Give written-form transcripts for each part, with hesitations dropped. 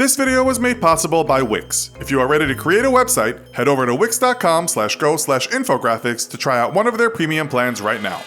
This video was made possible by Wix. If you are ready to create a website, head over to wix.com/go/infographics to try out one of their premium plans right now.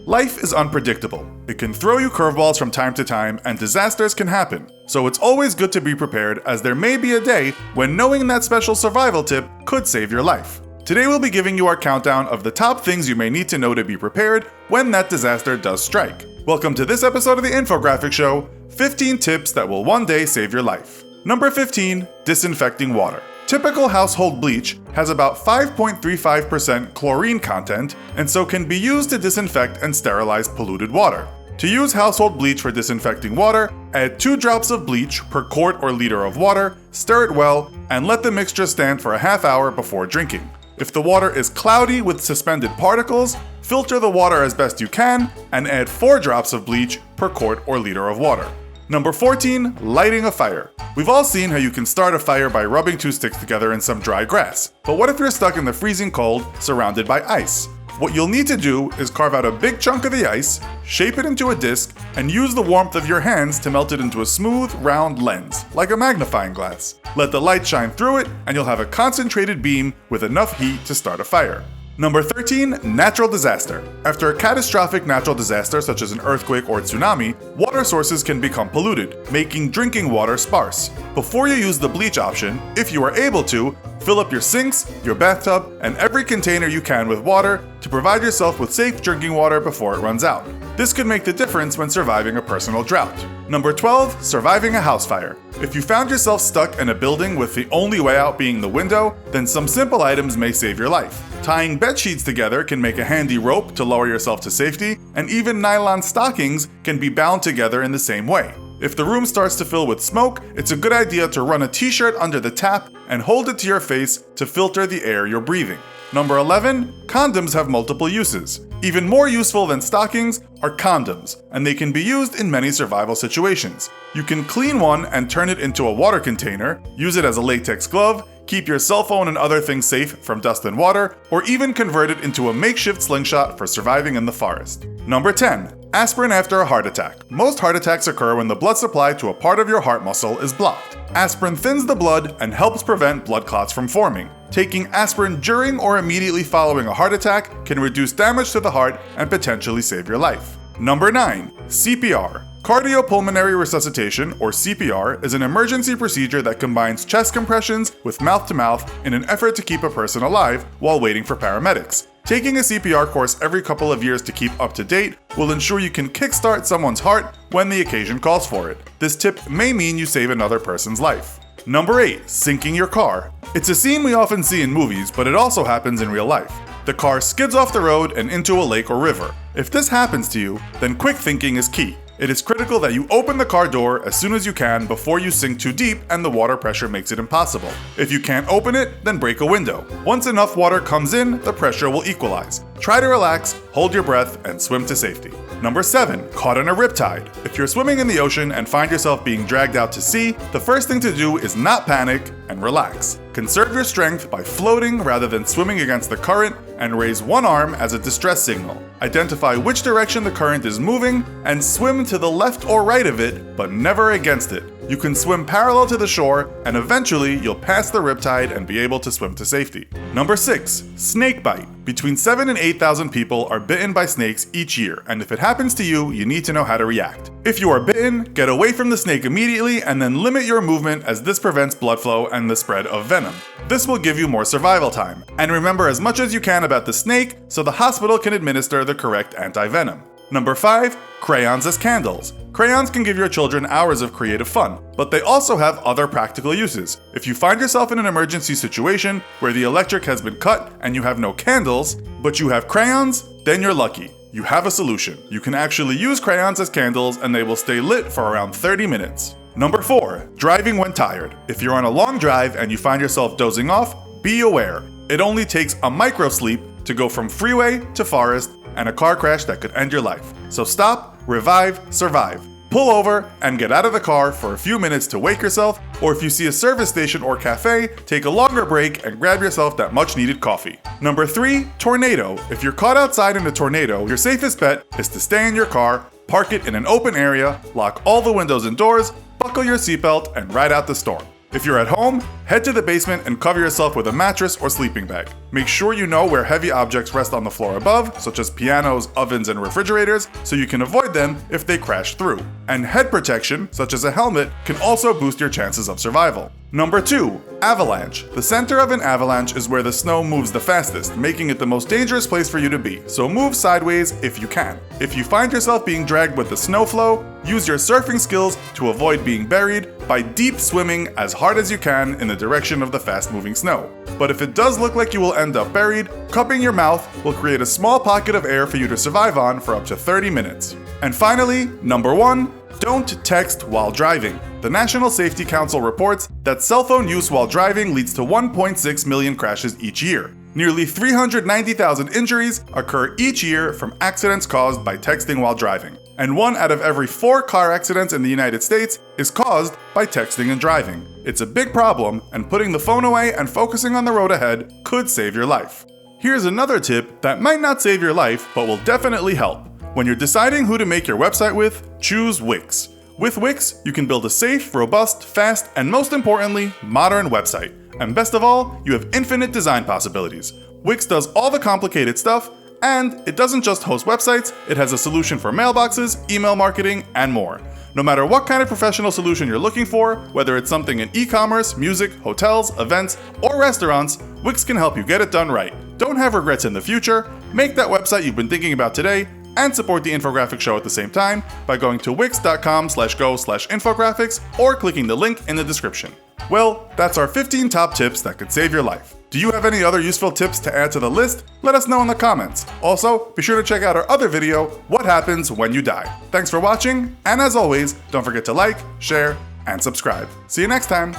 Life is unpredictable. It can throw you curveballs from time to time, and disasters can happen. So it's always good to be prepared, as there may be a day when knowing that special survival tip could save your life. Today we'll be giving you our countdown of the top things you may need to know to be prepared when that disaster does strike. Welcome to this episode of the Infographics Show, 15 tips that will one day save your life. Number 15, disinfecting water. Typical household bleach has about 5.35% chlorine content, and so can be used to disinfect and sterilize polluted water. To use household bleach for disinfecting water, add 2 drops of bleach per quart or liter of water, stir it well, and let the mixture stand for a half hour before drinking. If the water is cloudy with suspended particles, filter the water as best you can, and add 4 drops of bleach per quart or liter of water. Number 14, lighting a fire. We've all seen how you can start a fire by rubbing 2 sticks together in some dry grass. But what if you're stuck in the freezing cold, surrounded by ice? What you'll need to do is carve out a big chunk of the ice, shape it into a disc, and use the warmth of your hands to melt it into a smooth, round lens, like a magnifying glass. Let the light shine through it, and you'll have a concentrated beam with enough heat to start a fire. Number 13, natural disaster. After a catastrophic natural disaster such as an earthquake or tsunami, water sources can become polluted, making drinking water sparse. Before you use the bleach option, if you are able to, fill up your sinks, your bathtub, and every container you can with water to provide yourself with safe drinking water before it runs out. This could make the difference when surviving a personal drought. Number 12, surviving a house fire. If you found yourself stuck in a building with the only way out being the window, then some simple items may save your life. Tying bed sheets together can make a handy rope to lower yourself to safety, and even nylon stockings can be bound together in the same way. If the room starts to fill with smoke, it's a good idea to run a t-shirt under the tap and hold it to your face to filter the air you're breathing. Number 11, condoms have multiple uses. Even more useful than stockings are condoms, and they can be used in many survival situations. You can clean one and turn it into a water container, use it as a latex glove, keep your cell phone and other things safe from dust and water, or even convert it into a makeshift slingshot for surviving in the forest. Number 10, aspirin after a heart attack. Most heart attacks occur when the blood supply to a part of your heart muscle is blocked. Aspirin thins the blood and helps prevent blood clots from forming. Taking aspirin during or immediately following a heart attack can reduce damage to the heart and potentially save your life. Number 9, CPR. Cardiopulmonary resuscitation, or CPR, is an emergency procedure that combines chest compressions with mouth-to-mouth in an effort to keep a person alive while waiting for paramedics. Taking a CPR course every couple of years to keep up to date will ensure you can kickstart someone's heart when the occasion calls for it. This tip may mean you save another person's life. Number 8, sinking your car. It's a scene we often see in movies, but it also happens in real life. The car skids off the road and into a lake or river. If this happens to you, then quick thinking is key. It is critical that you open the car door as soon as you can before you sink too deep and the water pressure makes it impossible. If you can't open it, then break a window. Once enough water comes in, the pressure will equalize. Try to relax, hold your breath, and swim to safety. Number 7, caught in a riptide. If you're swimming in the ocean and find yourself being dragged out to sea, the first thing to do is not panic and relax. Conserve your strength by floating rather than swimming against the current, and raise one arm as a distress signal. Identify which direction the current is moving and swim to the left or right of it, but never against it. You can swim parallel to the shore, and eventually you'll pass the riptide and be able to swim to safety. Number 6, snake bite. Between 7,000 and 8,000 people are bitten by snakes each year, and if it happens to you, you need to know how to react. If you are bitten, get away from the snake immediately and then limit your movement, as this prevents blood flow and the spread of venom. This will give you more survival time. And remember as much as you can about the snake so the hospital can administer the correct anti-venom. Number 5, crayons as candles. Crayons can give your children hours of creative fun, but they also have other practical uses. If you find yourself in an emergency situation where the electric has been cut and you have no candles, but you have crayons, then you're lucky. You have a solution. You can actually use crayons as candles and they will stay lit for around 30 minutes. Number 4, driving when tired. If you're on a long drive and you find yourself dozing off, be aware. It only takes a micro sleep to go from freeway to forest and a car crash that could end your life. So stop, revive, survive. Pull over and get out of the car for a few minutes to wake yourself, or if you see a service station or cafe, take a longer break and grab yourself that much needed coffee. Number 3, tornado. If you're caught outside in a tornado, your safest bet is to stay in your car, park it in an open area, lock all the windows and doors, buckle your seatbelt, and ride out the storm. If you're at home, head to the basement and cover yourself with a mattress or sleeping bag. Make sure you know where heavy objects rest on the floor above, such as pianos, ovens, and refrigerators, so you can avoid them if they crash through. And head protection, such as a helmet, can also boost your chances of survival. Number 2. Avalanche. The center of an avalanche is where the snow moves the fastest, making it the most dangerous place for you to be, so move sideways if you can. If you find yourself being dragged with the snow flow, use your surfing skills to avoid being buried by deep swimming as hard as you can in the direction of the fast-moving snow. But if it does look like you will end up buried, cupping your mouth will create a small pocket of air for you to survive on for up to 30 minutes. And finally, number 1. Don't text while driving. The National Safety Council reports that cell phone use while driving leads to 1.6 million crashes each year. Nearly 390,000 injuries occur each year from accidents caused by texting while driving. And 1 out of every 4 car accidents in the United States is caused by texting and driving. It's a big problem, and putting the phone away and focusing on the road ahead could save your life. Here's another tip that might not save your life, but will definitely help. When you're deciding who to make your website with, choose Wix. With Wix, you can build a safe, robust, fast, and most importantly, modern website. And best of all, you have infinite design possibilities. Wix does all the complicated stuff, and it doesn't just host websites, it has a solution for mailboxes, email marketing, and more. No matter what kind of professional solution you're looking for, whether it's something in e-commerce, music, hotels, events, or restaurants, Wix can help you get it done right. Don't have regrets in the future, make that website you've been thinking about today, and support the Infographics Show at the same time by going to wix.com/go/infographics or clicking the link in the description. Well, that's our 15 top tips that could save your life. Do you have any other useful tips to add to the list? Let us know in the comments. Also, be sure to check out our other video, What Happens When You Die. Thanks for watching, and as always, don't forget to like, share, and subscribe. See you next time!